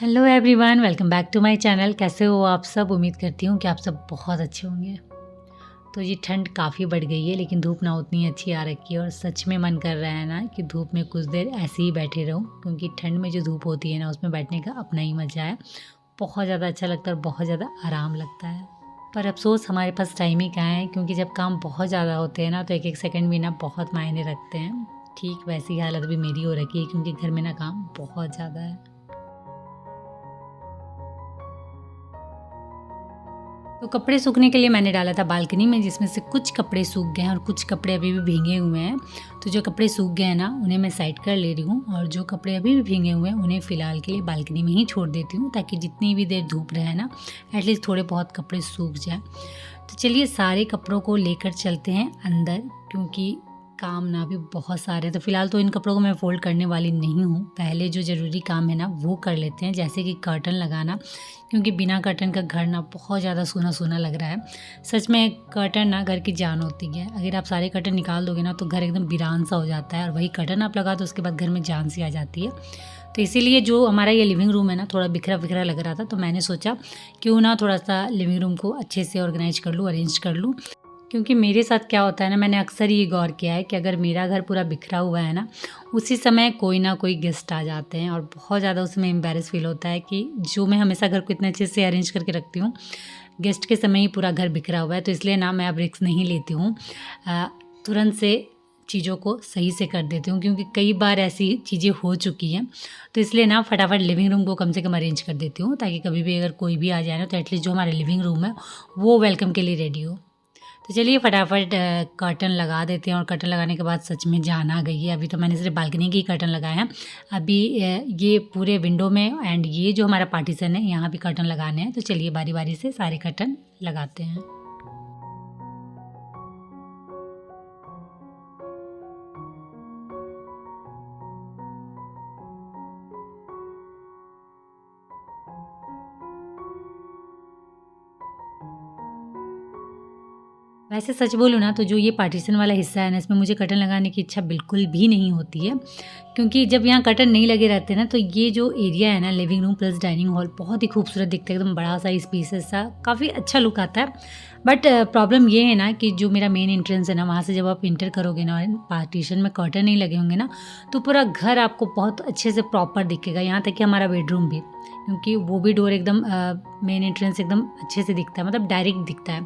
Hello everyone, welcome back to my channel. कैसे हो आप सब? उम्मीद करती हूँ कि आप सब बहुत अच्छे होंगे। तो ये ठंड काफ़ी बढ़ गई है, लेकिन धूप ना उतनी अच्छी आ रखी है और सच में मन कर रहा है ना कि धूप में कुछ देर ऐसे ही बैठे रहूँ, क्योंकि ठंड में जो धूप होती है ना उसमें बैठने का अपना ही मज़ा है। बहुत ज़्यादा अच्छा लगता है और बहुत ज़्यादा आराम लगता है। पर अफसोस हमारे पास टाइम ही कहाँ है, क्योंकि जब काम बहुत ज़्यादा होते हैं ना तो एक एक सेकंड भी ना बहुत मायने रखते हैं। ठीक वैसी हालत भी मेरी हो रखी है, क्योंकि घर में ना काम बहुत ज़्यादा है। तो कपड़े सूखने के लिए मैंने डाला था बालकनी में, जिसमें से कुछ कपड़े सूख गए हैं और कुछ कपड़े अभी भी भीगे हुए हैं। तो जो कपड़े सूख गए हैं ना उन्हें मैं साइड कर ले रही हूँ, और जो कपड़े अभी भी भीगे हुए हैं उन्हें फ़िलहाल के लिए बालकनी में ही छोड़ देती हूँ, ताकि जितनी भी देर धूप रहे ना एटलीस्ट थोड़े बहुत कपड़े सूख जाएँ। तो चलिए सारे कपड़ों को लेकर चलते हैं अंदर, क्योंकि काम ना भी बहुत सारे हैं। तो फ़िलहाल तो इन कपड़ों को मैं फ़ोल्ड करने वाली नहीं हूँ। पहले जो ज़रूरी काम है ना वो कर लेते हैं, जैसे कि कर्टन लगाना, क्योंकि बिना कर्टन का घर ना बहुत ज़्यादा सूना सूना लग रहा है। सच में कर्टन ना घर की जान होती है। अगर आप सारे कर्टन निकाल दोगे ना तो घर एकदम वीरान सा हो जाता है, और वही कर्टन आप लगा दो उसके बाद घर में जान सी आ जाती है। तो इसीलिए जो हमारा ये लिविंग रूम है ना थोड़ा बिखरा बिखरा लग रहा था, तो मैंने सोचा क्यों ना थोड़ा सा लिविंग रूम को अच्छे से ऑर्गेनाइज कर लूँ, अरेंज कर लूँ। क्योंकि मेरे साथ क्या होता है ना, मैंने अक्सर ये गौर किया है कि अगर मेरा घर पूरा बिखरा हुआ है ना, उसी समय कोई ना कोई गेस्ट आ जाते हैं और बहुत ज़्यादा उसमें एम्बैरेस फील होता है कि जो मैं हमेशा घर को इतने अच्छे से अरेंज करके रखती हूँ, गेस्ट के समय ही पूरा घर बिखरा हुआ है। तो इसलिए ना मैं अब रिस्क नहीं लेती हूँ, तुरंत से चीज़ों को सही से कर देती हूँ, क्योंकि कई बार ऐसी चीज़ें हो चुकी हैं। तो इसलिए ना फटाफट लिविंग रूम को कम से कम अरेंज कर देती हूँ, ताकि कभी भी अगर कोई भी आ जाए ना तो एटलीस्ट जो हमारा लिविंग रूम है वो वेलकम के लिए रेडी हो। तो चलिए फटाफट कर्टन लगा देते हैं, और कर्टन लगाने के बाद सच में जान आ गई है। अभी तो मैंने सिर्फ बालकनी के ही कर्टन लगाए हैं। अभी ये पूरे विंडो में एंड ये जो हमारा पार्टीशन है यहाँ भी कर्टन लगाने हैं। तो चलिए बारी बारी से सारे कर्टन लगाते हैं। वैसे सच बोलूँ ना तो जो ये पार्टीशन वाला हिस्सा है ना, इसमें मुझे कर्टन लगाने की इच्छा बिल्कुल भी नहीं होती है, क्योंकि जब यहाँ कर्टन नहीं लगे रहते ना तो ये जो एरिया है ना, living room plus dining hall, बहुत ही खूबसूरत दिखता है। एकदम बड़ा सा स्पेसियस सा, काफ़ी अच्छा लुक आता है। बट प्रॉब्लम ये है ना कि जो मेरा मेन एंट्रेंस है ना, वहाँ से जब आप इंटर करोगे ना और पार्टीशन में कर्टन नहीं लगे होंगे ना, तो पूरा घर आपको बहुत अच्छे से प्रॉपर दिखेगा, यहाँ तक कि हमारा बेडरूम भी, क्योंकि वो भी डोर एकदम मेन एंट्रेंस एकदम अच्छे से दिखता है, मतलब डायरेक्ट दिखता है।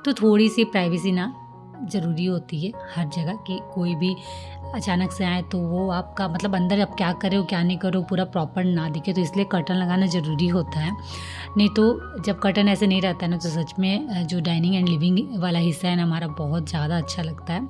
तो थोड़ी सी प्राइवेसी ना ज़रूरी होती है हर जगह, कि कोई भी अचानक से आए तो वो आपका मतलब अंदर आप क्या कर रहे हो क्या नहीं कर रहे हो पूरा प्रॉपर ना दिखे। तो इसलिए कर्टन लगाना ज़रूरी होता है। नहीं तो जब कर्टन ऐसे नहीं रहता है ना तो सच में जो डाइनिंग एंड लिविंग वाला हिस्सा है ना हमारा, बहुत ज़्यादा अच्छा लगता है।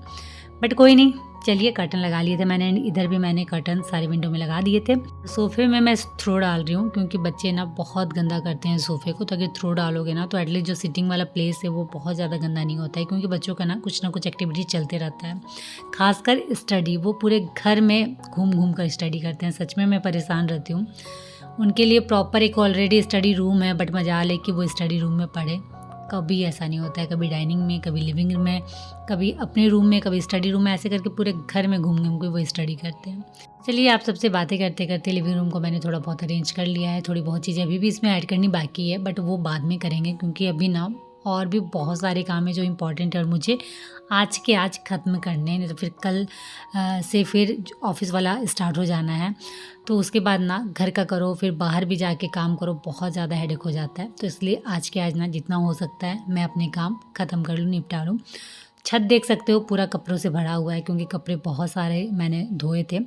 बट कोई नहीं, चलिए कर्टन लगा लिए थे मैंने, इधर भी मैंने कर्टन सारे विंडो में लगा दिए थे। सोफ़े में मैं थ्रो डाल रही हूँ, क्योंकि बच्चे ना बहुत गंदा करते हैं सोफ़े को। तो अगर थ्रो डालोगे ना तो एटलीस्ट जो सिटिंग वाला प्लेस है वो बहुत ज़्यादा गंदा नहीं होता है, क्योंकि बच्चों का ना कुछ एक्टिविटी चलते रहता है। खासकर स्टडी, वो पूरे घर में घूम घूम कर स्टडी करते हैं। सच में मैं परेशान रहती हूँ। उनके लिए प्रॉपर एक ऑलरेडी स्टडी रूम है, बट मजाल है कि वो स्टडी रूम में पढ़े। कभी ऐसा नहीं होता है, कभी डाइनिंग में, कभी लिविंग रूम में, कभी अपने रूम में, कभी स्टडी रूम में, ऐसे करके पूरे घर में घूम घूम के वो स्टडी करते हैं। चलिए आप सबसे बातें करते करते लिविंग रूम को मैंने थोड़ा बहुत अरेंज कर लिया है। थोड़ी बहुत चीज़ें अभी भी इसमें ऐड करनी बाकी है, बट वो बाद में करेंगे, क्योंकि अभी ना और भी बहुत सारे काम है जो इम्पोर्टेंट है और मुझे आज के आज ख़त्म करने हैं, नहीं तो फिर कल से फिर ऑफिस वाला स्टार्ट हो जाना है। तो उसके बाद ना घर का करो, फिर बाहर भी जाके काम करो, बहुत ज़्यादा हेडेक हो जाता है। तो इसलिए आज के आज ना जितना हो सकता है मैं अपने काम ख़त्म कर लूँ, निपटा लूँ। छत देख सकते हो पूरा कपड़ों से भरा हुआ है, क्योंकि कपड़े बहुत सारे मैंने धोए थे।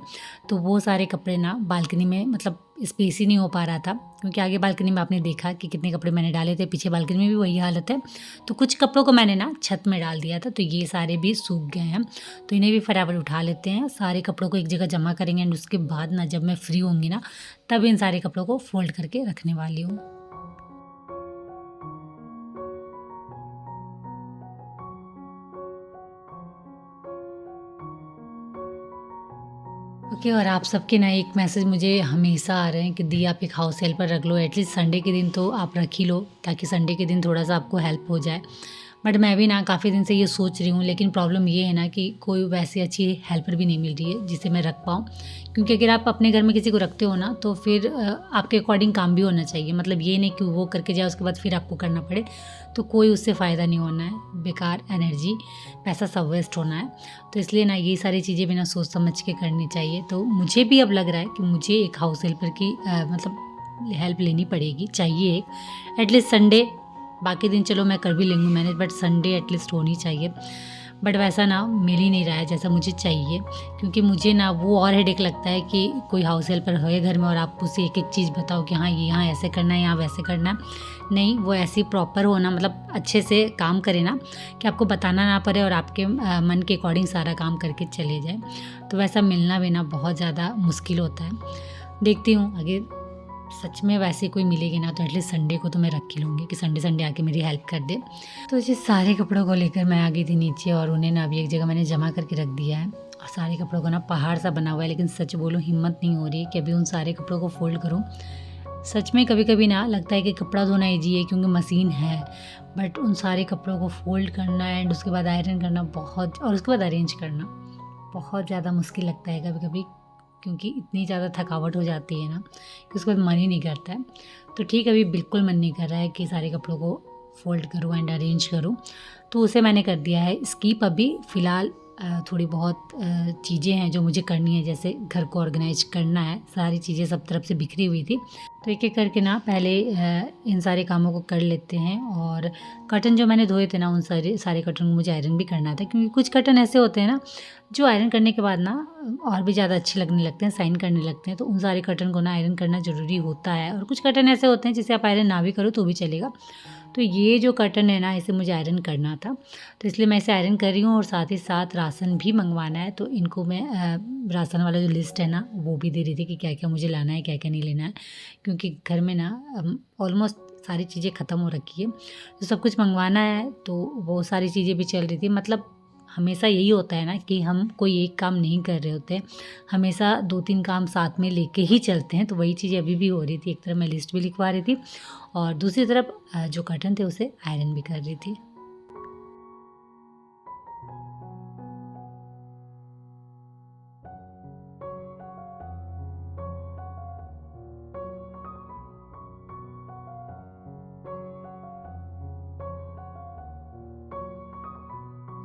तो वो सारे कपड़े ना बालकनी में मतलब स्पेस ही नहीं हो पा रहा था, क्योंकि आगे बालकनी में आपने देखा कि कितने कपड़े मैंने डाले थे, पीछे बालकनी में भी वही हालत है। तो कुछ कपड़ों को मैंने ना छत में डाल दिया था, तो ये सारे भी सूख गए हैं। तो इन्हें भी फटाफट उठा लेते हैं, सारे कपड़ों को एक जगह जमा करेंगे, एंड उसके बाद ना जब मैं फ्री होंगी ना तब इन सारे कपड़ों को फोल्ड करके रखने वाली हूँ। ओके, और आप सबके ना एक मैसेज मुझे हमेशा आ रहे हैं कि दी आप एक हाउस हेल्पर रख लो, एटलीस्ट संडे के दिन तो आप रख ही लो, ताकि संडे के दिन थोड़ा सा आपको हेल्प हो जाए। बट मैं भी ना काफ़ी दिन से ये सोच रही हूँ, लेकिन प्रॉब्लम ये है ना कि कोई वैसी अच्छी हेल्पर भी नहीं मिल रही है जिसे मैं रख पाऊँ। क्योंकि अगर आप अपने घर में किसी को रखते हो ना, तो फिर आपके अकॉर्डिंग काम भी होना चाहिए। मतलब ये नहीं कि वो करके जाए उसके बाद फिर आपको करना पड़े, तो कोई उससे फ़ायदा नहीं होना है, बेकार एनर्जी, पैसा सब वेस्ट होना है। तो इसलिए ना ये सारी चीज़ें भी ना सोच समझ के करनी चाहिए। तो मुझे भी अब लग रहा है कि मुझे एक हाउस हेल्पर की मतलब हेल्प लेनी पड़ेगी, चाहिए एक एटलीस्ट संडे। बाकी दिन चलो मैं कर भी लेंगी मैनेज, बट संडे एटलीस्ट होनी चाहिए। बट वैसा ना मिल ही नहीं रहा है जैसा मुझे चाहिए, क्योंकि मुझे ना वो और हेडेक लगता है कि कोई हाउस हेल्पर है घर में और आप उसे एक एक चीज़ बताओ कि हाँ ये यहाँ ऐसे करना है, यहाँ वैसे करना है। नहीं, वो ऐसी प्रॉपर होना, मतलब अच्छे से काम करे ना, कि आपको बताना ना पड़े और आपके मन के अकॉर्डिंग सारा काम करके चले जाए। तो वैसा मिलना भी ना बहुत ज़्यादा मुश्किल होता है। देखती हूँ आगे सच में वैसे कोई मिलेगी ना, तो एटलीस्ट संडे को तो मैं रख ही लूँगी कि संडे संडे आके मेरी हेल्प कर दे। तो ये सारे कपड़ों को लेकर मैं आ गई थी नीचे, और उन्हें ना अभी एक जगह मैंने जमा करके रख दिया है। और सारे कपड़ों को ना पहाड़ सा बना हुआ है, लेकिन सच बोलूँ हिम्मत नहीं हो रही कि अभी उन सारे कपड़ों को फोल्ड करूँ। सच में कभी कभी ना लगता है कि कपड़ा धोना ईजी है क्योंकि मशीन है, बट उन सारे कपड़ों को फोल्ड करना एंड उसके बाद आयरन करना बहुत, और उसके बाद अरेंज करना बहुत ज़्यादा मुश्किल लगता है कभी कभी, क्योंकि इतनी ज़्यादा थकावट हो जाती है ना कि उसके बाद मन ही नहीं करता है। तो ठीक है, अभी बिल्कुल मन नहीं कर रहा है कि सारे कपड़ों को फोल्ड करूँ एंड अरेंज करूँ, तो उसे मैंने कर दिया है स्किप। अभी फ़िलहाल थोड़ी बहुत चीज़ें हैं जो मुझे करनी है, जैसे घर को ऑर्गेनाइज करना है, सारी चीज़ें सब तरफ से बिखरी हुई थी, तो एक एक करके ना पहले इन सारे कामों को कर लेते हैं। और कर्टन जो मैंने धोए थे ना, उन सारे कर्टन को मुझे आयरन भी करना था, क्योंकि कुछ कर्टन ऐसे होते हैं ना जो आयरन करने के बाद ना और भी ज़्यादा अच्छे लगने लगते हैं, शाइन करने लगते हैं। तो उन सारे कर्टन को ना आयरन करना ज़रूरी होता है, और कुछ कर्टन ऐसे होते हैं जिसे आप आयरन ना भी करो तो भी चलेगा। तो ये जो कर्टन है ना, इसे मुझे आयरन करना था, तो इसलिए मैं इसे आयरन कर रही हूँ। और साथ ही साथ राशन भी मंगवाना है, तो इनको मैं राशन वाला जो लिस्ट है ना वो भी दे रही थी कि क्या क्या मुझे लाना है, क्या क्या नहीं लेना है, क्योंकि घर में ना ऑलमोस्ट सारी चीज़ें ख़त्म हो रखी है, तो सब कुछ मंगवाना है। तो वो सारी चीज़ें भी चल रही थी। मतलब हमेशा यही होता है ना कि हम कोई एक काम नहीं कर रहे होते, हमेशा 2-3 काम साथ में लेके ही चलते हैं। तो वही चीज़ें अभी भी हो रही थी, एक तरफ मैं लिस्ट भी लिखवा रही थी और दूसरी तरफ जो कर्टन थे उसे आयरन भी कर रही थी।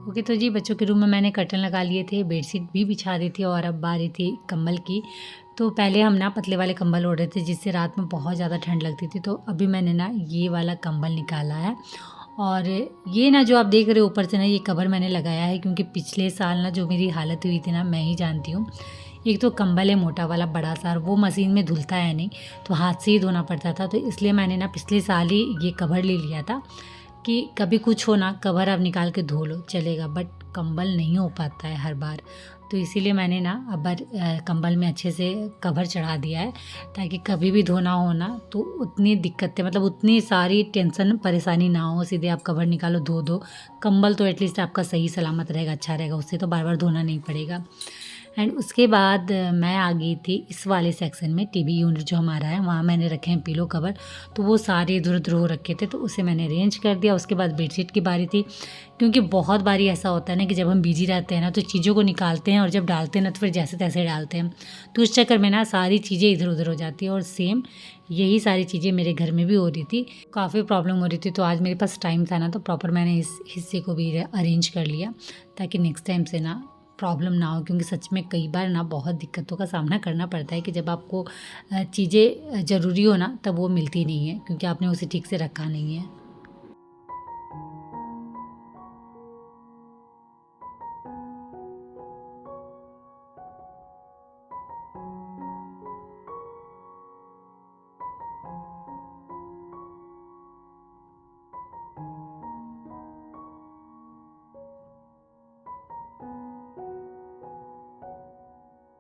ओके, तो जी बच्चों के रूम में मैंने कर्टन लगा लिए थे, बेडशीट भी बिछा दी थी, और अब बारी थी कंबल की। तो पहले हम ना पतले वाले कंबल ओढ़ रहे थे जिससे रात में बहुत ज़्यादा ठंड लगती थी, तो अभी मैंने ना ये वाला कंबल निकाला है। और ये ना जो आप देख रहे हो ऊपर से ना, ये कवर मैंने लगाया है क्योंकि पिछले साल ना जो मेरी हालत हुई थी ना, मैं ही जानती हूँ। एक तो कंबल है मोटा वाला बड़ा सा, और वो मशीन में धुलता है नहीं, तो हाथ से ही धोना पड़ता था। तो इसलिए मैंने ना पिछले साल ही ये कवर ले लिया था कि कभी कुछ हो ना, कवर आप निकाल के धो लो चलेगा, बट कंबल नहीं हो पाता है हर बार। तो इसीलिए मैंने ना अब कंबल में अच्छे से कवर चढ़ा दिया है, ताकि कभी भी धोना हो ना तो उतनी दिक्कतें, मतलब उतनी सारी टेंशन परेशानी ना हो, सीधे आप कवर निकालो धो दो। कंबल तो एटलीस्ट आपका सही सलामत रहेगा, अच्छा रहेगा, उससे तो बार बार धोना नहीं पड़ेगा। एंड उसके बाद मैं आ गई थी इस वाले सेक्शन में, टीवी यूनिट जो हमारा है वहाँ मैंने रखे हैं पिलो कवर। तो वो सारे इधर उधर हो रखे थे, तो उसे मैंने अरेंज कर दिया। उसके बाद बेडशीट की बारी थी, क्योंकि बहुत बारी ऐसा होता है ना कि जब हम बिजी रहते हैं ना तो चीज़ों को निकालते हैं, और जब डालते हैं ना तो फिर जैसे तैसे डालते हैं, तो उस चक्कर में ना सारी चीज़ें इधर उधर हो जाती है। और सेम यही सारी चीज़ें मेरे घर में भी हो रही थी, काफ़ी प्रॉब्लम हो रही थी। तो आज मेरे पास टाइम था ना, तो प्रॉपर मैंने इस हिस्से को भी अरेंज कर लिया, ताकि नेक्स्ट टाइम से ना प्रॉब्लम ना हो। क्योंकि सच में कई बार ना बहुत दिक्कतों का सामना करना पड़ता है कि जब आपको चीज़ें ज़रूरी हो ना, तब वो मिलती नहीं है, क्योंकि आपने उसे ठीक से रखा नहीं है।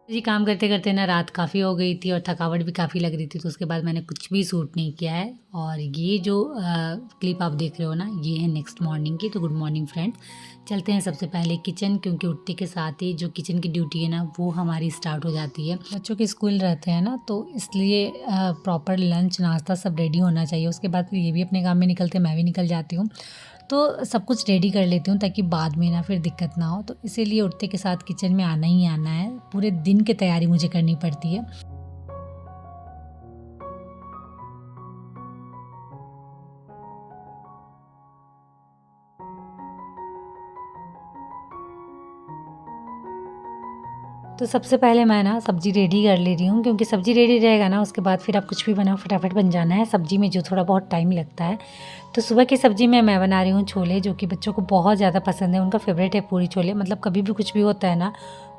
जी, काम करते-करते ना रात काफ़ी हो गई थी और थकावट भी काफ़ी लग रही थी, तो उसके बाद मैंने कुछ भी शूट नहीं किया है। और ये जो क्लिप आप देख रहे हो ना, ये है नेक्स्ट मॉर्निंग की। तो गुड मॉर्निंग फ्रेंड्स। चलते हैं सबसे पहले किचन, क्योंकि उठते के साथ ही जो किचन की ड्यूटी है ना, वो हमारी स्टार्ट हो जाती है। बच्चों के स्कूल रहते हैं ना, तो इसलिए प्रॉपर लंच नाश्ता सब रेडी होना चाहिए। उसके बाद फिर ये भी अपने काम में निकलते हैं, मैं भी निकल जाती हूँ। तो सब कुछ रेडी कर लेती हूँ ताकि बाद में ना फिर दिक्कत ना हो। तो इसीलिए उठते के साथ किचन में आना ही आना है, पूरे दिन की तैयारी मुझे करनी पड़ती है। तो सबसे पहले मैं ना सब्ज़ी रेडी कर ले रही हूँ, क्योंकि सब्ज़ी रेडी रहेगा ना उसके बाद फिर आप कुछ भी बनाओ फटाफट बन जाना है। सब्ज़ी में जो थोड़ा बहुत टाइम लगता है। तो सुबह की सब्ज़ी में मैं बना रही हूँ छोले, जो कि बच्चों को बहुत ज़्यादा पसंद है। उनका फेवरेट है पूरी छोले, मतलब कभी भी कुछ भी होता है ना,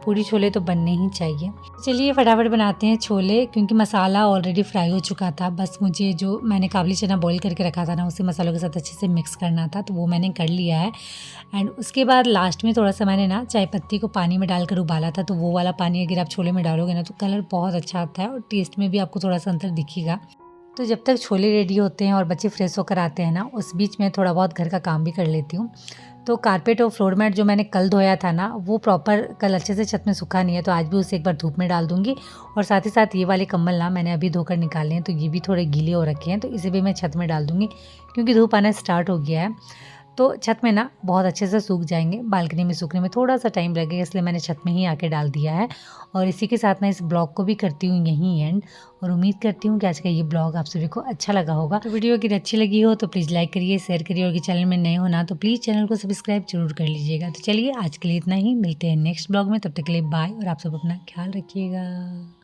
पूरी छोले तो बनने ही चाहिए। चलिए फटाफट बनाते हैं छोले, क्योंकि मसाला ऑलरेडी फ्राई हो चुका था। बस मुझे जो मैंने काबुली चना बॉईल करके रखा था ना, उसे मसालों के साथ अच्छे से मिक्स करना था, तो वो मैंने कर लिया है। एंड उसके बाद लास्ट में थोड़ा-सा मैंने ना चाय पत्ती को पानी में डालकर उबाला था, तो वो वाला पानी अगर आप छोले में डालोगे ना, तो कलर बहुत अच्छा आता है और टेस्ट में भी आपको थोड़ा-सा अंतर दिखेगा। तो जब तक छोले रेडी होते हैं और बच्चे फ्रेश होकर आते हैं ना, उस बीच में थोड़ा बहुत घर का काम भी कर लेती हूँ। तो कारपेट और फ्लोर मैट जो मैंने कल धोया था ना, वो प्रॉपर कल अच्छे से छत में सूखा नहीं है, तो आज भी उसे एक बार धूप में डाल दूँगी। और साथ ही साथ ये वाले कंबल ना मैंने अभी धोकर निकाले हैं, तो ये भी थोड़े गीले हो रखे हैं, तो इसे भी मैं छत में डाल दूँगी, क्योंकि धूप आना स्टार्ट हो गया है। तो छत में ना बहुत अच्छे से सूख जाएँगे, बालकनी में सूखने में थोड़ा-सा टाइम लगेगा, इसलिए मैंने छत में ही आके डाल दिया है। और इसी के साथ मैं इस ब्लॉग को भी करती हूँ यहीं एंड, और उम्मीद करती हूँ कि आज का ये ब्लॉग आप सभी को अच्छा लगा होगा। तो वीडियो अगर अच्छी लगी हो तो प्लीज़ लाइक करिए, शेयर करिए, और अगर चैनल में नए हो ना तो प्लीज़ चैनल को सब्सक्राइब ज़रूर कर लीजिएगा। तो चलिए आज के लिए इतना ही, मिलते हैं नेक्स्ट ब्लॉग में, तब तक के लिए बाय, और आप सब अपना ख्याल रखिएगा।